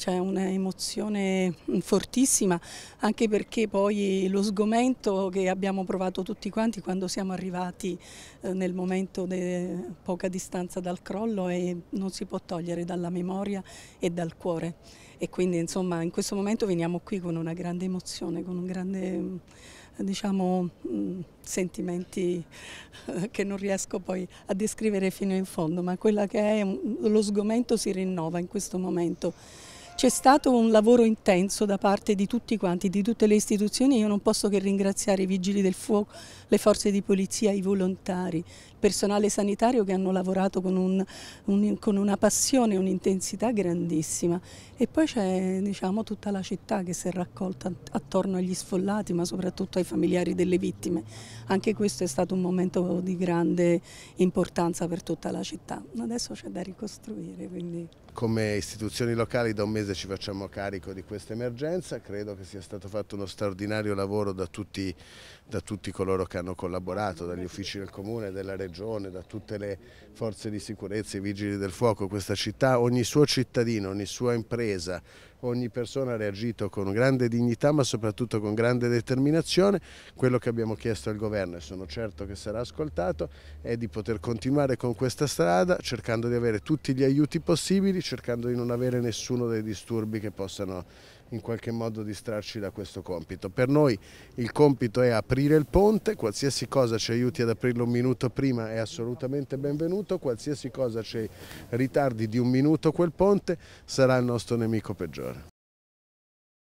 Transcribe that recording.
c'è un'emozione fortissima, anche perché poi lo sgomento che abbiamo provato tutti quanti quando siamo arrivati nel momento di poca distanza dal crollo e non si può togliere dalla memoria e dal cuore. E quindi insomma in questo momento veniamo qui con una grande emozione, con un grande diciamo sentimenti che non riesco poi a descrivere fino in fondo, ma quella che è lo sgomento si rinnova in questo momento. C'è stato un lavoro intenso da parte di tutti quanti, di tutte le istituzioni. Io non posso che ringraziare i vigili del fuoco, le forze di polizia, i volontari, il personale sanitario che hanno lavorato con una passione e un'intensità grandissima. E poi c'è diciamo, tutta la città che si è raccolta attorno agli sfollati, ma soprattutto ai familiari delle vittime. Anche questo è stato un momento di grande importanza per tutta la città. Adesso c'è da ricostruire. Quindi. Come istituzioni locali da un mese ci facciamo carico di questa emergenza, credo che sia stato fatto uno straordinario lavoro da tutti coloro che hanno collaborato, dagli uffici del comune, della regione, da tutte le forze di sicurezza, i vigili del fuoco. Questa città, ogni suo cittadino, ogni sua impresa, ogni persona ha reagito con grande dignità ma soprattutto con grande determinazione. Quello che abbiamo chiesto al governo, e sono certo che sarà ascoltato, è di poter continuare con questa strada cercando di avere tutti gli aiuti possibili, cercando di non avere nessuno dei disturbi che possano in qualche modo distrarci da questo compito. Per noi il compito è aprire il ponte, qualsiasi cosa ci aiuti ad aprirlo un minuto prima è assolutamente benvenuto, qualsiasi cosa ci ritardi di un minuto quel ponte sarà il nostro nemico peggiore.